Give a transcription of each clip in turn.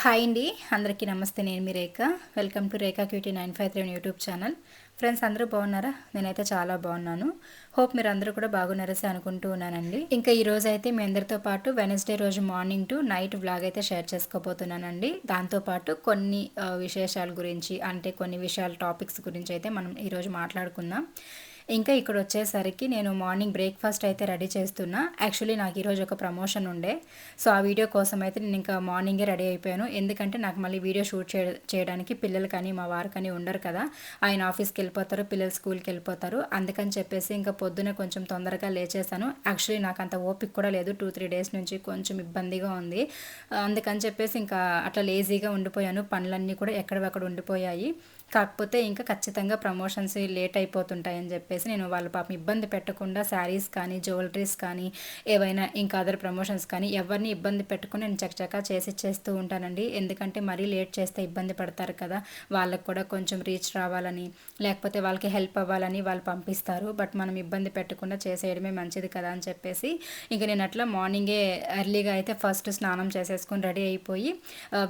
Hi అండి, అందరికీ నమస్తే. నేను మీ Rekha. Welcome to Rekha cutie 953 YouTube channel. Friends, అందరూ బాగున్నారా? నేనైతే చాలా బాగున్నాను. హోప్ మీరు అందరూ కూడా బాగున్నారని అనుకుంటూ ఉన్నానండి. ఇంకా ఈ రోజు అయితే మీ అందరితో పాటు వెనస్డే రోజు మార్నింగ్ టు నైట్ వ్లాగ్ అయితే షేర్ చేసుకోబోతున్నానండి. దాంతోపాటు కొన్ని విశేషాల గురించి, అంటే కొన్ని విషయాల టాపిక్స్ గురించి అయితే మనం ఈరోజు మాట్లాడుకుందాం. ఇంకా ఇక్కడ వచ్చేసరికి నేను మార్నింగ్ బ్రేక్ఫాస్ట్ అయితే రెడీ చేస్తున్నా. యాక్చువల్లీ నాకు ఈరోజు ఒక ప్రమోషన్ ఉండే, సో ఆ వీడియో కోసం అయితే నేను ఇంకా మార్నింగే రెడీ అయిపోయాను. ఎందుకంటే నాకు మళ్ళీ వీడియో షూట్ చేయడానికి పిల్లలు కానీ మా వారు కానీ ఉండరు కదా. ఆయన ఆఫీస్కి వెళ్ళిపోతారు, పిల్లలు స్కూల్కి వెళ్ళిపోతారు. అందుకని చెప్పేసి ఇంకా పొద్దున కొంచెం తొందరగా లేచేసాను. యాక్చువల్లీ నాకు అంత ఓపిక కూడా లేదు, 2-3 డేస్ నుంచి కొంచెం ఇబ్బందిగా ఉంది. అందుకని చెప్పేసి ఇంకా అట్లా లేజీగా ఉండిపోయాను. పనులన్నీ కూడా ఎక్కడవక్కడ ఉండిపోయాయి. కాకపోతే ఇంకా ఖచ్చితంగా ప్రమోషన్స్ లేట్ అయిపోతుంటాయని చెప్పేసి నేను వాళ్ళ పాపం ఇబ్బంది పెట్టకుండా శారీస్ కానీ, జ్యువెలరీస్ కానీ, ఏవైనా ఇంకా అదర్ ప్రమోషన్స్ కానీ ఎవరిని ఇబ్బంది పెట్టుకుని నేను చకచకా చేస్తూ ఉంటానండి. ఎందుకంటే మరీ లేట్ చేస్తే ఇబ్బంది పడతారు కదా. వాళ్ళకు కూడా కొంచెం రీచ్ రావాలని, లేకపోతే వాళ్ళకి హెల్ప్ అవ్వాలని వాళ్ళు పంపిస్తారు. బట్ మనం ఇబ్బంది పెట్టకుండా చేసేయడమే మంచిది కదా అని చెప్పేసి ఇంకా నేను అట్లా మార్నింగే ఎర్లీగా అయితే ఫస్ట్ స్నానం చేసేసుకొని రెడీ అయిపోయి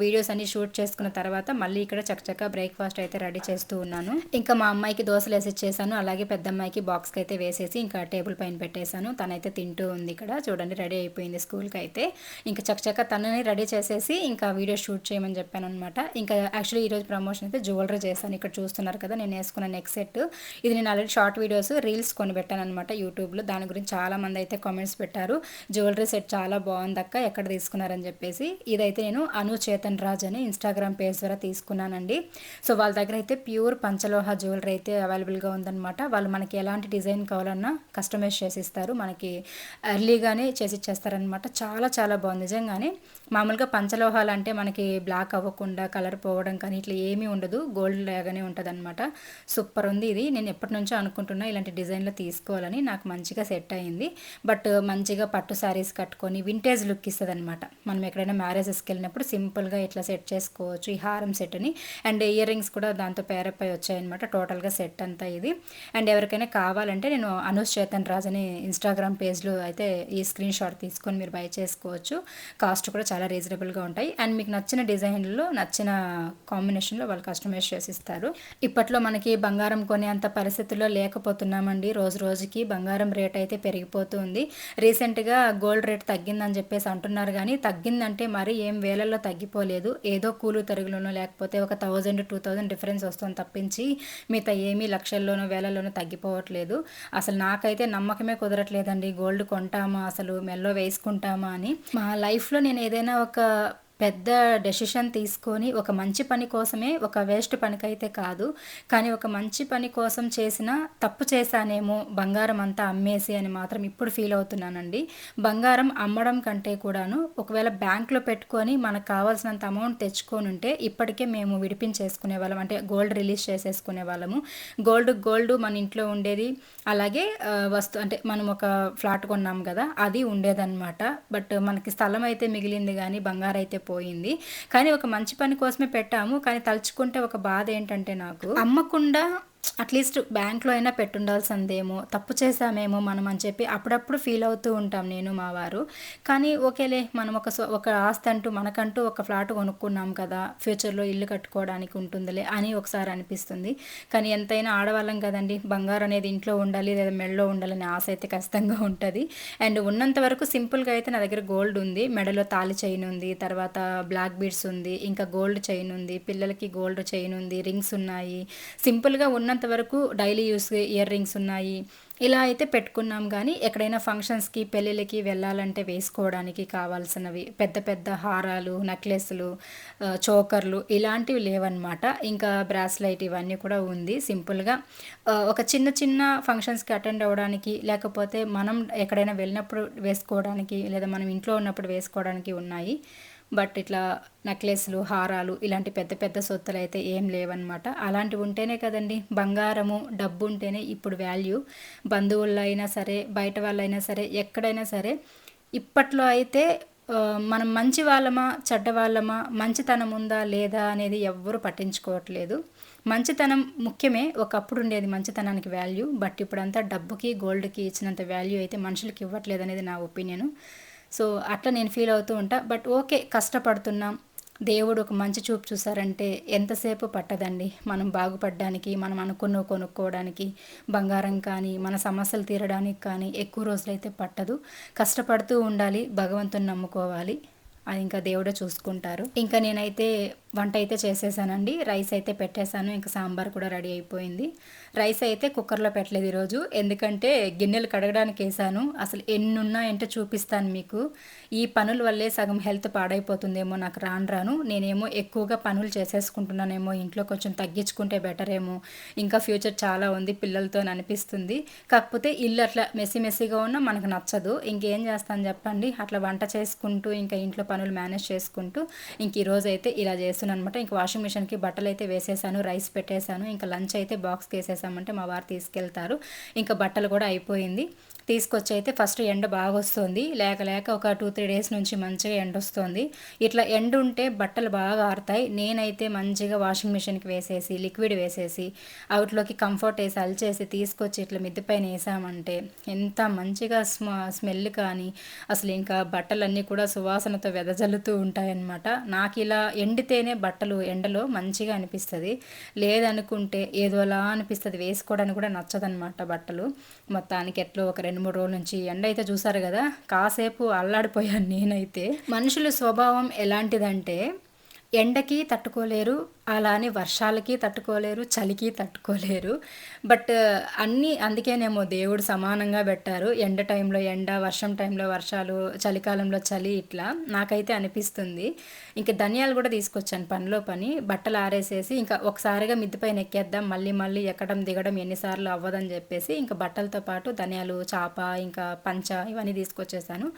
వీడియోస్ అన్ని షూట్ చేసుకున్న తర్వాత మళ్ళీ ఇక్కడ చకచకా బ్రేక్ఫాస్ట్ అయితే రెడీ చేస్తూ ఉన్నాను. ఇంకా మా అమ్మాయికి దోశలు వేసి ఇచ్చేసాను, అలాగే పెద్ద అమ్మాయికి బాక్స్కి అయితే వేసేసి ఇంకా టేబుల్ పైన పెట్టేశాను. తనైతే తింటూ ఉంది. ఇక్కడ చూడండి, రెడీ అయిపోయింది స్కూల్కి అయితే. ఇంకా చకచకా తనని రెడీ చేసేసి ఇంకా వీడియో షూట్ చేయమని చెప్పాను అనమాట. ఇంకా యాక్చువల్లీ ఈరోజు ప్రమోషన్ అయితే జ్యువెలరీ చేశాను. ఇక్కడ చూస్తున్నారు కదా, నేను వేసుకున్న నెక్ సెట్. ఇది నేను ఆల్రెడీ షార్ట్ వీడియోస్ రీల్స్ కొని పెట్టాను అనమాట యూట్యూబ్లో. దాని గురించి చాలా మంది అయితే కామెంట్స్ పెట్టారు, జ్యువెలరీ సెట్ చాలా బాగుంది అక్క, ఎక్కడ తీసుకున్నారని చెప్పేసి. ఇదైతే నేను అను చేతన్ రాజ్ అని ఇన్స్టాగ్రామ్ పేజ్ ద్వారా తీసుకున్నానండి. సో వాళ్ళ దగ్గర అయితే ప్యూర్ పంచలోహ జ్యువెలరీ అయితే అవైలబుల్గా ఉందన్నమాట. వాళ్ళు మనకి ఎలాంటి డిజైన్ కావాలన్నా కస్టమైజ్ చేసి ఇస్తారు, మనకి ఎర్లీగానే చేసి ఇచ్చేస్తారనమాట. చాలా చాలా బాగుంది నిజంగానే. మామూలుగా పంచలోహాలు అంటే మనకి బ్లాక్ అవ్వకుండా కలర్ పోవడం కానీ ఇట్లా ఏమీ ఉండదు, గోల్డ్ లాగానే ఉంటుంది అనమాట. సూపర్ ఉంది ఇది. నేను ఎప్పటి నుంచో అనుకుంటున్నా ఇలాంటి డిజైన్లో తీసుకోవాలని. నాకు మంచిగా సెట్ అయింది. బట్ మంచిగా పట్టు శారీస్ కట్టుకొని వింటేజ్ లుక్ ఇస్తుంది అనమాట. మనం ఎక్కడైనా మ్యారేజెస్కి వెళ్ళినప్పుడు సింపుల్గా ఇట్లా సెట్ చేసుకోవచ్చు ఈ హారం సెట్ని. అండ్ ఇయర్ రింగ్స్ కూడా దాంతో పేరప్ అయి వచ్చాయన్నమాట. టోటల్గా సెట్ అంతా ఇది. అండ్ ఎవరికైనా కావాలంటే నేను అనూస్ చేతన్ రాజ్ అని ఇన్స్టాగ్రామ్ పేజ్లో అయితే ఈ స్క్రీన్ షాట్ తీసుకొని మీరు బై చేసుకోవచ్చు. కాస్ట్ కూడా చాలా రీజనబుల్గా ఉంటాయి. అండ్ మీకు నచ్చిన డిజైన్లో, నచ్చిన కాంబినేషన్లో వాళ్ళు కస్టమైజ్ చేసి ఇస్తారు. ఇప్పట్లో మనకి బంగారం కొనే అంత పరిస్థితుల్లో లేకపోతున్నామండి. రోజు రోజుకి బంగారం రేట్ అయితే పెరిగిపోతూ ఉంది. రీసెంట్గా గోల్డ్ రేట్ తగ్గిందని చెప్పేసి అంటున్నారు, కానీ తగ్గిందంటే మరి ఏం వేలల్లో తగ్గిపోలేదు. ఏదో కూలు తరుగులోనో లేకపోతే ఒక 1000-2000 డిఫరెన్స్ వస్తుంది తప్పించి మిగతా ఏమీ లక్షల్లోనో వేలల్లోనో తగ్గిపోవట్లేదు. అసలు నాకైతే నమ్మకమే కుదరట్లేదండి, గోల్డ్ కొంటామా అసలు మెల్లో వేసుకుంటామా అని. మా లైఫ్లో నేను ఏదైనా ఒక పెద్ద డెసిషన్ తీసుకొని ఒక మంచి పని కోసమే, ఒక వేస్ట్ పనికైతే కాదు, కానీ ఒక మంచి పని కోసం చేసిన తప్పు చేశానేమో బంగారం అంతా అమ్మేసి అని మాత్రం ఇప్పుడు ఫీల్ అవుతున్నానండి. బంగారం అమ్మడం కంటే కూడాను ఒకవేళ బ్యాంక్లో పెట్టుకొని మనకు కావాల్సినంత అమౌంట్ తెచ్చుకొని ఉంటే ఇప్పటికే మేము విడిపించేసుకునే వాళ్ళం, అంటే గోల్డ్ రిలీజ్ చేసేసుకునే వాళ్ళము. గోల్డ్ మన ఇంట్లో ఉండేది. అలాగే అంటే మనం ఒక ఫ్లాట్ కొన్నాం కదా, అది ఉండేదన్నమాట. బట్ మనకి స్థలం అయితే మిగిలింది, కానీ బంగారం అయితే పోయింది. కానీ ఒక మంచి పని కోసమే పెట్టాము. కానీ తలుచుకుంటే ఒక బాధ ఏంటంటే, నాకు అమ్మకుండా అట్లీస్ట్ బ్యాంక్లో అయినా పెట్టుండాల్సిందేమో, తప్పు చేసామేమో మనం అని చెప్పి అప్పుడప్పుడు ఫీల్ అవుతూ ఉంటాం నేను మా వారు. కానీ ఓకేలే, మనం ఒక ఆస్తి అంటూ మనకంటూ ఒక ఫ్లాట్ కొనుక్కున్నాం కదా, ఫ్యూచర్లో ఇల్లు కట్టుకోవడానికి ఉంటుందిలే అని ఒకసారి అనిపిస్తుంది. కానీ ఎంతైనా ఆడవాళ్ళం కదండి, బంగారం అనేది ఇంట్లో ఉండాలి లేదా మెడలో ఉండాలనే ఆశ అయితే ఖచ్చితంగా ఉంటుంది. అండ్ ఉన్నంత వరకు సింపుల్గా అయితే నా దగ్గర గోల్డ్ ఉంది. మెడలో తాళి చైన్ ఉంది, తర్వాత బ్లాక్ బీడ్స్ ఉంది, ఇంకా గోల్డ్ చైన్ ఉంది, పిల్లలకి గోల్డ్ చైన్ ఉంది, రింగ్స్ ఉన్నాయి. సింపుల్గా ఉన్నంత వరకు డైలీ యూస్ ఇయర్ రింగ్స్ ఉన్నాయి. ఇలా అయితే పెట్టుకున్నాం, కానీ ఎక్కడైనా ఫంక్షన్స్కి, పెళ్ళిళ్ళకి వెళ్ళాలంటే వేసుకోవడానికి కావాల్సినవి పెద్ద పెద్ద హారాలు, నెక్లెస్లు, చోకర్లు ఇలాంటివి లేవన్నమాట. ఇంకా బ్రాస్లైట్ ఇవన్నీ కూడా ఉంది. సింపుల్గా ఒక చిన్న చిన్న ఫంక్షన్స్కి అటెండ్ అవ్వడానికి, లేకపోతే మనం ఎక్కడైనా వెళ్ళినప్పుడు వేసుకోవడానికి, లేదా మనం ఇంట్లో ఉన్నప్పుడు వేసుకోవడానికి ఉన్నాయి. బట్ ఇట్లా నెక్లెస్లు, హారాలు ఇలాంటి పెద్ద పెద్ద సొత్తులు అయితే ఏం లేవన్నమాట. అలాంటివి ఉంటేనే కదండి, బంగారము డబ్బు ఉంటేనే ఇప్పుడు వాల్యూ. బంధువుల్లో అయినా సరే, బయట వాళ్ళైనా సరే, ఎక్కడైనా సరే. ఇప్పట్లో అయితే మనం మంచి వాళ్ళమా చెడ్డ వాళ్ళమా, మంచితనం ఉందా లేదా అనేది ఎవ్వరూ పట్టించుకోవట్లేదు. మంచితనం ముఖ్యమే, ఒకప్పుడు ఉండేది మంచితనానికి వాల్యూ. బట్ ఇప్పుడంతా డబ్బుకి, గోల్డ్కి ఇచ్చినంత వాల్యూ అయితే మనుషులకి ఇవ్వట్లేదు అనేది నా ఒపీనియను. సో అట్లా నేను ఫీల్ అవుతూ ఉంటా. బట్ ఓకే, కష్టపడుతున్నాం, దేవుడు ఒక మంచి చూపు చూసారంటే ఎంతసేపు పట్టదండి మనం బాగుపడడానికి, మనం అనుకున్నవి కొనుక్కోవడానికి, బంగారం కానీ మన సమస్యలు తీరడానికి కానీ ఎక్కువ రోజులైతే పట్టదు. కష్టపడుతూ ఉండాలి, భగవంతుని నమ్ముకోవాలి, అది ఇంకా దేవుడే చూసుకుంటారు. ఇంకా నేనైతే వంట అయితే చేసేసానండి, రైస్ అయితే పెట్టేశాను, ఇంకా సాంబార్ కూడా రెడీ అయిపోయింది. రైస్ అయితే కుక్కర్లో పెట్టలేదు ఈరోజు, ఎందుకంటే గిన్నెలు కడగడానికి వేసాను. అసలు ఎన్ని ఉన్నాయంటే చూపిస్తాను మీకు. ఈ పనుల వల్లే సగం హెల్త్ పాడైపోతుందేమో నాకు రాను. నేనేమో ఎక్కువగా పనులు చేసేసుకుంటున్నానేమో, ఇంట్లో కొంచెం తగ్గించుకుంటే బెటర్ ఏమో, ఇంకా ఫ్యూచర్ చాలా ఉంది పిల్లలతో అనిపిస్తుంది. కాకపోతే ఇల్లు అట్లా మెస్సీగా ఉన్నా మనకు నచ్చదు. ఇంకేం చేస్తాను చెప్పండి, అట్లా వంట చేసుకుంటూ ఇంకా ఇంట్లో పనులు మేనేజ్ చేసుకుంటూ ఇంక ఈరోజు అయితే ఇలా చేస్తున్నాను అనమాట. ఇంక వాషింగ్ మిషన్కి బట్టలు అయితే వేసేసాను, రైస్ పెట్టేశాను, ఇంకా లంచ్ అయితే బాక్స్కి వేసేసామంటే మా వారు తీసుకెళ్తారు. ఇంకా బట్టలు కూడా అయిపోయింది. తీసుకొచ్చి అయితే ఫస్ట్ ఎండ బాగా వస్తుంది, లేక ఒక 2-3 డేస్ నుంచి మంచిగా ఎండ వస్తుంది. ఇట్లా ఎండ ఉంటే బట్టలు బాగా ఆరుతాయి. నేనైతే మంచిగా వాషింగ్ మిషన్కి వేసేసి లిక్విడ్ వేసేసి అవుట్లోకి కంఫర్ట్ వేసి అల్చేసి తీసుకొచ్చి ఇట్లా మిద్ది పైన వేసామంటే ఎంత మంచిగా స్మెల్ కానీ అసలు ఇంకా బట్టలన్నీ కూడా సువాసనతో వెదజల్లుతూ ఉంటాయన్నమాట. నాకు ఇలా ఎండితేనే బట్టలు ఎండలో మంచిగా అనిపిస్తుంది, లేదనుకుంటే ఏదోలా అనిపిస్తుంది, వేసుకోవడానికి కూడా నచ్చదనమాట బట్టలు. మొత్తానికి ఎట్లో ఒక 2-3 రోజుల నుంచి ఎండ అయితే చూసారు కదా, కాసేపు అల్లాడిపోయాను నేనైతే. మనుషుల స్వభావం ఎలాంటిదంటే ఎండకి తట్టుకోలేరు, అలానే వర్షాలకి తట్టుకోలేరు, చలికి తట్టుకోలేరు. బట్ అన్నీ అందుకేనేమో దేవుడు సమానంగా పెట్టారు. ఎండ టైంలో ఎండ, వర్షం టైంలో వర్షాలు, చలికాలంలో చలి, ఇట్లా నాకైతే అనిపిస్తుంది. ఇంకా ధనియాలు కూడా తీసుకొచ్చాను పనిలో పని, బట్టలు ఆరేసేసి ఇంకా ఒకసారిగా మిద్ది పైన ఎక్కేద్దాం, మళ్ళీ ఎక్కడం దిగడం ఎన్నిసార్లు అవ్వదని చెప్పేసి ఇంకా బట్టలతో పాటు ధనియాలు, చాప, ఇంకా పంచ ఇవన్నీ తీసుకొచ్చేసాను.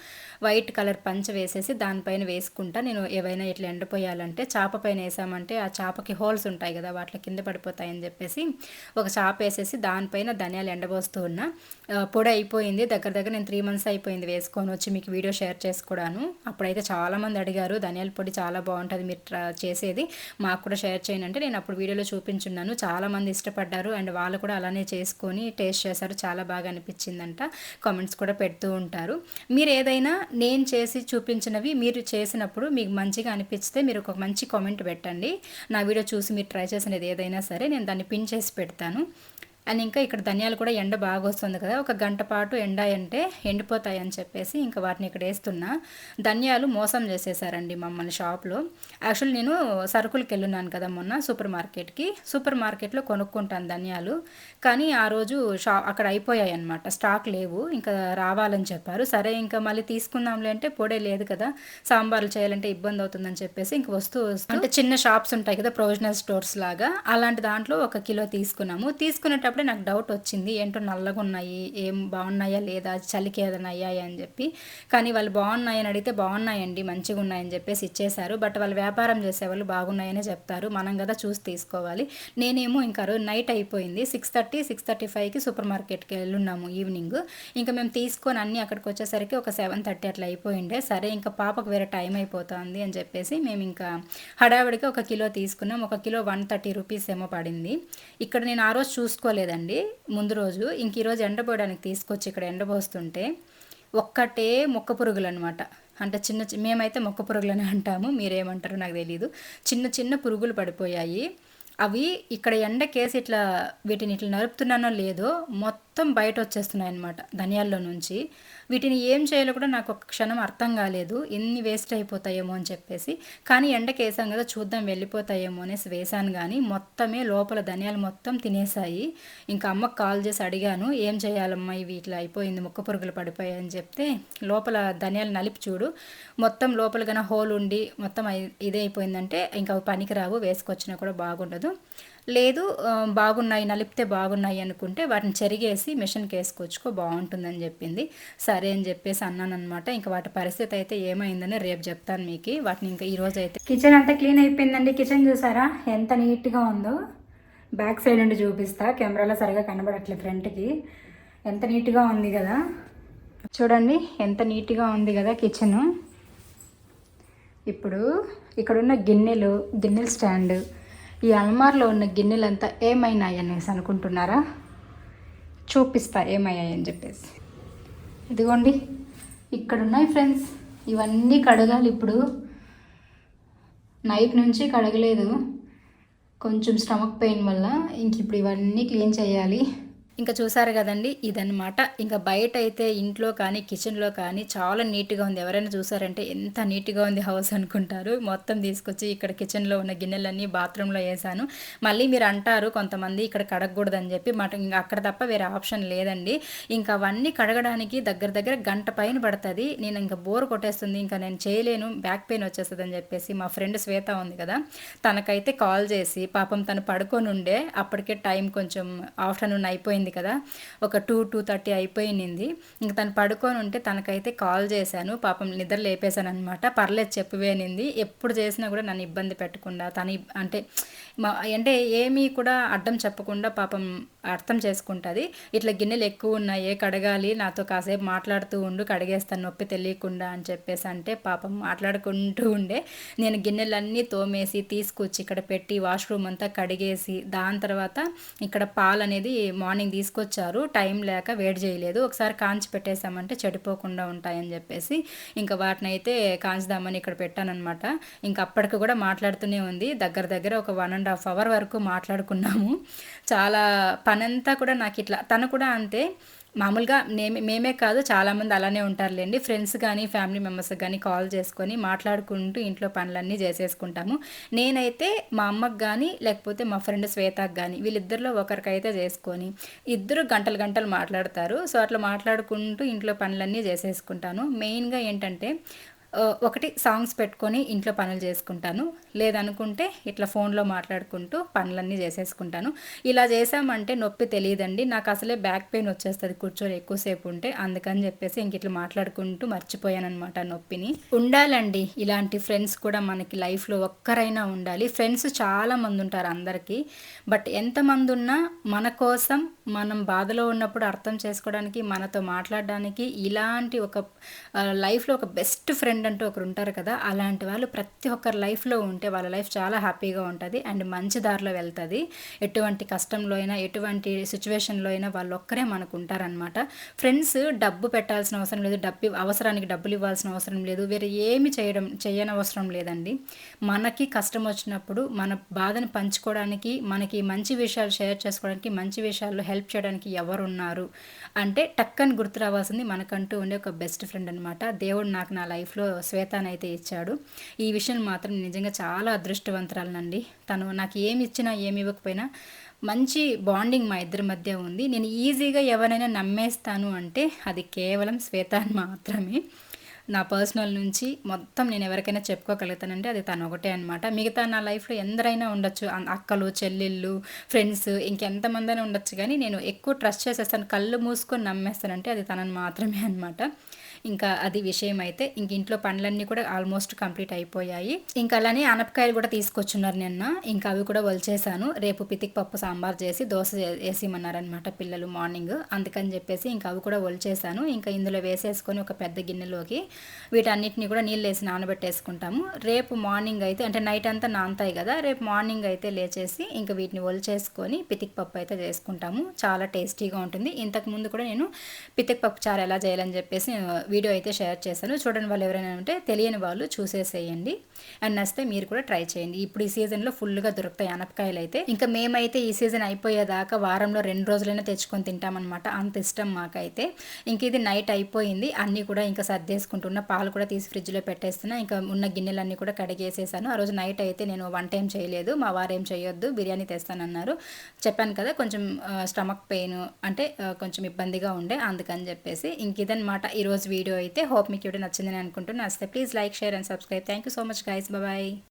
వైట్ కలర్ పంచ వేసేసి దానిపైన వేసుకుంటా నేను ఏవైనా ఇట్లా ఎండిపోయాలంటే. చాప పైన వేసామంటే ఆ చాపకి హోల్స్ ఉంటాయి కదా, వాటి కింద పడిపోతాయని చెప్పేసి ఒక చాప వేసేసి దానిపైన ధనియాలు ఎండబోస్తూ ఉన్నా. పొడి అయిపోయింది, దగ్గర నేను 3 months అయిపోయింది వేసుకొని వచ్చి మీకు వీడియో షేర్ చేసుకోవడాను. అప్పుడైతే చాలామంది అడిగారు ధనియాల పొడి చాలా బాగుంటుంది మీరు చేసేది, మాకు కూడా షేర్ చేయండి అంటే నేను అప్పుడు వీడియోలో చూపించున్నాను. చాలామంది ఇష్టపడ్డారు అండ్ వాళ్ళు కూడా అలానే చేసుకొని టేస్ట్ చేశారు, చాలా బాగా అనిపించిందంట, కామెంట్స్ కూడా పెడుతూ ఉంటారు. మీరు ఏదైనా నేను చేసి చూపించినవి మీరు చేసినప్పుడు మీకు మంచిగా అనిపిస్తే మీరు ఒక మంచి కామెంట్ పెట్టండి. నా వీడియో చూసి మీరు ట్రై చేసినది ఏదైనా సరే నేను దాన్ని పిన్ చేసి పెడతాను. అండ్ ఇంకా ఇక్కడ ధనియాలు కూడా ఎండ బాగా వస్తుంది కదా, ఒక గంట పాటు ఎండాయంటే ఎండిపోతాయి అని చెప్పేసి ఇంకా వాటిని ఇక్కడ వేస్తున్నా. ధనియాలు మోసం చేసేసారండి మమ్మల్ని షాప్లో. యాక్చువల్లీ నేను సరుకులకి వెళ్ళున్నాను కదా మొన్న సూపర్ మార్కెట్లో కొనుక్కుంటాను ధనియాలు, కానీ ఆ రోజు అక్కడ అయిపోయాయి అనమాట, స్టాక్ లేవు, ఇంకా రావాలని చెప్పారు. సరే ఇంకా మళ్ళీ తీసుకుందాంలే అంటే పొడే లేదు కదా, సాంబార్లు చేయాలంటే ఇబ్బంది అవుతుందని చెప్పేసి ఇంక వస్తూ అంటే చిన్న షాప్స్ ఉంటాయి కదా ప్రొవిజనల్ స్టోర్స్ లాగా, అలాంటి దాంట్లో 1 కిలో తీసుకునేటప్పుడు అప్పుడే నాకు డౌట్ వచ్చింది, ఏంటో నల్లగా ఉన్నాయి, ఏం బాగున్నాయా లేదా, చలికి ఏదైనా అయ్యాయా అని చెప్పి. కానీ వాళ్ళు బాగున్నాయని అడిగితే బాగున్నాయండి, మంచిగా ఉన్నాయని చెప్పేసి ఇచ్చేశారు. బట్ వాళ్ళు వ్యాపారం చేసేవాళ్ళు బాగున్నాయనే చెప్తారు, మనం కదా చూసి తీసుకోవాలి. నేనేమో ఇంకా నైట్ అయిపోయింది, 6:35కి సూపర్ మార్కెట్కి వెళ్ళున్నాము ఈవినింగ్. ఇంకా మేము తీసుకొని అన్నీ అక్కడికి వచ్చేసరికి ఒక 7:30 అట్లా అయిపోయిండే. సరే ఇంకా పాపకు వేరే టైం అయిపోతుంది అని చెప్పేసి మేము ఇంకా హడావిడికి 1 కిలో తీసుకున్నాం. 1 కిలో 130 రూపీస్ ఏమో పడింది. ఇక్కడ నేను ఆ రోజు చూసుకోలేదండి ముందు రోజు, ఇంక ఈరోజు ఎండపోయడానికి తీసుకొచ్చి ఇక్కడ ఎండబోస్తుంటే ఒక్కటే మొక్క పురుగులు అనమాట. అంటే మేమైతే మొక్క పురుగులని అంటాము, మీరేమంటారో నాకు తెలీదు. చిన్న పురుగులు పడిపోయాయి. అవి ఇక్కడ ఎండకేసి వీటిని ఇట్లా నరుపుతున్నానో లేదో మొత్తం బయట వచ్చేస్తున్నాయి అనమాట ధనియాల్లో నుంచి. వీటిని ఏం చేయాలో కూడా నాకు ఒక క్షణం అర్థం కాలేదు, ఎన్ని వేస్ట్ అయిపోతాయేమో అని చెప్పేసి. కానీ ఎండకి వేసాం కదా చూద్దాం వెళ్ళిపోతాయేమో అనేసి వేసాను, కానీ మొత్తమే లోపల ధనియాలు మొత్తం తినేసాయి. ఇంకా అమ్మకు కాల్ చేసి అడిగాను, ఏం చేయాలమ్మా ఇవి ఇట్లా అయిపోయింది, మొక్క పురుగులు పడిపోయాయి అని చెప్తే, లోపల ధనియాలు నలిపి చూడు, మొత్తం లోపల కన్నా హోల్ ఉండి మొత్తం ఇదే అయిపోయిందంటే ఇంకా పనికిరావు, వేసుకొచ్చినా కూడా బాగుండదు. లేదు బాగున్నాయి, నలిపితే బాగున్నాయి అనుకుంటే వాటిని చెరిగేసి మిషన్కి వేసుకొచ్చుకో బాగుంటుందని చెప్పింది. సరే అని చెప్పేసి అన్నాను అనమాట. ఇంకా వాటి పరిస్థితి అయితే ఏమైందని రేపు చెప్తాను మీకు. వాటిని ఇంకా ఈరోజు అయితే కిచెన్ అంతా క్లీన్ అయిపోయిందండి. కిచెన్ చూసారా ఎంత నీట్గా ఉందో, బ్యాక్ సైడ్ నుండి చూపిస్తా, కెమెరాలో సరిగా కనబడట్లేదు, ఫ్రంట్కి ఎంత నీట్గా ఉంది కదా, చూడండి ఎంత నీట్గా ఉంది కదా కిచెను. ఇప్పుడు ఇక్కడున్న గిన్నెలు స్టాండ్, ఈ అల్మార్లో ఉన్న గిన్నెలంతా ఏమైనాయి అనేసి అనుకుంటున్నారా, చూపిస్తా ఏమయ్యాయని చెప్పేసి. ఇదిగోండి ఇక్కడ ఉన్నాయి ఫ్రెండ్స్, ఇవన్నీ కడగాలి ఇప్పుడు. నైట్ నుంచి కడగలేదు, కొంచెం స్టమక్ పెయిన్ వల్ల. ఇంక ఇప్పుడు ఇవన్నీ క్లీన్ చేయాలి. ఇంకా చూసారు కదండి, ఇదనమాట. ఇంకా బయట అయితే ఇంట్లో కానీ కిచెన్లో కానీ చాలా నీట్గా ఉంది. ఎవరైనా చూసారంటే ఎంత నీట్గా ఉంది హౌస్ అనుకుంటారు. మొత్తం తీసుకొచ్చి ఇక్కడ కిచెన్లో ఉన్న గిన్నెలన్నీ బాత్రూంలో వేసాను. మళ్ళీ మీరు అంటారు కొంతమంది ఇక్కడ కడగకూడదని చెప్పి, ఇంకా అక్కడ తప్ప వేరే ఆప్షన్ లేదండి. ఇంకా అవన్నీ కడగడానికి దగ్గర దగ్గర గంట పైన పడుతుంది. నేను ఇంకా బోర్ కొట్టేస్తుంది, ఇంకా నేను చేయలేను, బ్యాక్ పెయిన్ వచ్చేస్తుంది అని చెప్పేసి మా ఫ్రెండ్ శ్వేత ఉంది కదా, తనకైతే కాల్ చేసి, పాపం తను పడుకొని ఉండే అప్పటికే టైం కొంచెం ఆఫ్టర్నూన్ అయిపోయింది కదా, ఒక 2-2:30 అయిపోయింది. ఇంక తను పడుకొని ఉంటే తనకైతే కాల్ చేశాను, పాపం నిద్ర లేపేశాను అనమాట. పర్లేదు చెప్పవేనింది, ఎప్పుడు చేసినా కూడా నన్ను ఇబ్బంది పెట్టకుండా, తను అంటే ఏమీ కూడా అడ్డం చెప్పకుండా పాపం అర్థం చేసుకుంటుంది. ఇట్లా గిన్నెలు ఎక్కువ ఉన్నాయే కడగాలి, నాతో కాసేపు మాట్లాడుతూ ఉండు, కడిగేస్తాను నొప్పి తెలియకుండా అని చెప్పేసి అంటే పాపం మాట్లాడుకుంటూ ఉండే. నేను గిన్నెలన్నీ తోమేసి తీసుకొచ్చి ఇక్కడ పెట్టి వాష్రూమ్ అంతా కడిగేసి, దాని తర్వాత ఇక్కడ పాలు అనేది మార్నింగ్ తీసుకొచ్చారు, టైం లేక వేడి చేయలేదు, ఒకసారి కాంచి పెట్టేసామంటే చెడిపోకుండా ఉంటాయని చెప్పేసి ఇంకా వాటిని అయితే కాంచుదామని ఇక్కడ పెట్టానమాట. ఇంకా అప్పటికి కూడా మాట్లాడుతూనే ఉంది, దగ్గర దగ్గర ఒక 1.5 hour వరకు మాట్లాడుకున్నాము. చాలా పనంతా కూడా నాకు ఇట్లా, తను కూడా అంతే. మామూలుగా మేమే కాదు చాలామంది అలానే ఉంటారులేండి, ఫ్రెండ్స్ కానీ ఫ్యామిలీ మెంబర్స్ కానీ కాల్ చేసుకొని మాట్లాడుకుంటూ ఇంట్లో పనులన్నీ చేసేసుకుంటాము. నేనైతే మా అమ్మకి కానీ లేకపోతే మా ఫ్రెండ్ శ్వేతకి కానీ వీళ్ళిద్దరిలో ఒకరికైతే చేసుకొని ఇద్దరు గంటలు గంటలు మాట్లాడతారు. సో అట్లా మాట్లాడుకుంటూ ఇంట్లో పనులన్నీ చేసేసుకుంటాను. మెయిన్గా ఏంటంటే ఒకటి సాంగ్స్ పెట్టుకొని ఇంట్లో పనులు చేసుకుంటాను, లేదనుకుంటే ఇట్లా ఫోన్లో మాట్లాడుకుంటూ పనులన్నీ చేసేసుకుంటాను. ఇలా చేసామంటే నొప్పి తెలియదండి, నాకు అసలే బ్యాక్ పెయిన్ వచ్చేస్తుంది కూర్చొని ఎక్కువసేపు ఉంటే. అందుకని చెప్పేసి ఇంక ఇట్లా మాట్లాడుకుంటూ మర్చిపోయాను అనమాట నొప్పిని. ఉండాలండి ఇలాంటి ఫ్రెండ్స్ కూడా మనకి లైఫ్లో ఒక్కరైనా ఉండాలి. ఫ్రెండ్స్ చాలా మంది ఉంటారు అందరికీ, బట్ ఎంతమంది ఉన్నా మన కోసం, మనం బాధలో ఉన్నప్పుడు అర్థం చేసుకోవడానికి, మనతో మాట్లాడడానికి ఇలాంటి ఒక లైఫ్లో ఒక బెస్ట్ ఫ్రెండ్ అంటూ ఒకరు ఉంటారు కదా, అలాంటి వాళ్ళు ప్రతి ఒక్కరి లైఫ్లో ఉంటే వాళ్ళ లైఫ్ చాలా హ్యాపీగా ఉంటుంది అండ్ మంచి దారిలో వెళ్తుంది. ఎటువంటి కష్టంలో అయినా, ఎటువంటి సిచ్యువేషన్లో అయినా వాళ్ళు ఒక్కరే మనకు ఉంటారనమాట. ఫ్రెండ్స్ డబ్బు పెట్టాల్సిన అవసరం లేదు, అవసరానికి డబ్బులు ఇవ్వాల్సిన అవసరం లేదు, వేరే ఏమి చేయనవసరం లేదండి. మనకి కష్టం వచ్చినప్పుడు మన బాధను పంచుకోవడానికి, మనకి మంచి విషయాలు షేర్ చేసుకోవడానికి, మంచి విషయాల్లో హెల్ప్ చేయడానికి ఎవరున్నారు అంటే టక్కని గుర్తు రావాల్సింది మనకంటూ ఉండే ఒక బెస్ట్ ఫ్రెండ్ అనమాట. దేవుడు నాకు నా లైఫ్లో శ్వేతనైతే ఇచ్చాడు. ఈ విషయం మాత్రం నిజంగా చాలా అదృష్టవంతురాలనండి. తను నాకు ఏమి ఇచ్చినా ఏమి ఇవ్వకపోయినా మంచి బాండింగ్ మా ఇద్దరి మధ్య ఉంది. నేను ఈజీగా ఎవరైనా నమ్మేస్తాను అంటే అది కేవలం శ్వేత మాత్రమే. నా పర్సనల్ నుంచి మొత్తం నేను ఎవరికైనా చెప్పుకోగలుగుతానంటే అది తను ఒకటే అనమాట. మిగతా నా లైఫ్లో ఎందరైనా ఉండొచ్చు, అక్కలు, చెల్లెళ్ళు, ఫ్రెండ్స్, ఇంకెంతమందైనా ఉండొచ్చు, కానీ నేను ఎక్కువ ట్రస్ట్ చేసేస్తాను, కళ్ళు మూసుకొని నమ్మేస్తానంటే అది తనని మాత్రమే అనమాట. ఇంకా అది విషయం అయితే. ఇంక ఇంట్లో పనులన్నీ కూడా ఆల్మోస్ట్ కంప్లీట్ అయిపోయాయి. ఇంకా అలానే ఆనపకాయలు కూడా తీసుకొచ్చున్నారు నిన్న, ఇంకా అవి కూడా వలిచేసాను. రేపు పితికి పప్పు సాంబార్ చేసి దోశ వేసిమన్నారనమాట పిల్లలు మార్నింగ్, అందుకని చెప్పేసి ఇంకా అవి కూడా వలిచేసాను. ఇంకా ఇందులో వేసేసుకొని ఒక పెద్ద గిన్నెలోకి వీటన్నిటిని కూడా నీళ్ళు వేసి నానబెట్టేసుకుంటాము. రేపు మార్నింగ్ అయితే, అంటే నైట్ అంతా నానతాయి కదా, రేపు మార్నింగ్ అయితే లేచేసి ఇంకా వీటిని వలిచేసుకొని పితికి పప్పు అయితే చేసుకుంటాము. చాలా టేస్టీగా ఉంటుంది. ఇంతకుముందు కూడా నేను పితికి పప్పు చారు ఎలా చేయాలని చెప్పేసి వీడియో అయితే షేర్ చేశాను, చూడండి. వాళ్ళు ఎవరైనా ఉంటే తెలియని వాళ్ళు చూసేసేయండి, అండ్ నచ్చితే మీరు కూడా ట్రై చేయండి. ఇప్పుడు ఈ సీజన్లో ఫుల్గా దొరుకుతాయి ఆనపకాయలు అయితే. ఇంకా మేమైతే ఈ సీజన్ అయిపోయేదాకా వారంలో 2 రోజులైనా తెచ్చుకొని తింటామన్నమాట, అంత ఇష్టం మాకైతే. ఇంక ఇది నైట్ అయిపోయింది, అన్నీ కూడా ఇంకా సర్దేసుకుంటున్న, పాలు కూడా తీసి ఫ్రిడ్జ్లో పెట్టేస్తున్నా. ఇంకా ఉన్న గిన్నెలన్నీ కూడా కడిగేసేసాను. ఆ రోజు నైట్ అయితే నేను వన్ టైం చేయలేదు, మా వారేం చేయొద్దు బిర్యానీ తెస్తానన్నారు. చెప్పాను కదా కొంచెం స్టమక్ పెయిన్ అంటే కొంచెం ఇబ్బందిగా ఉండే, అందుకని చెప్పేసి. ఇంక ఇదనమాట ఈరోజు వీడియో అయితే. హోప్ మీకు వీడియో నచ్చిందని అనుకుంటున్నాను. నచ్చితే please like, share and subscribe. Thank you so much guys, bye.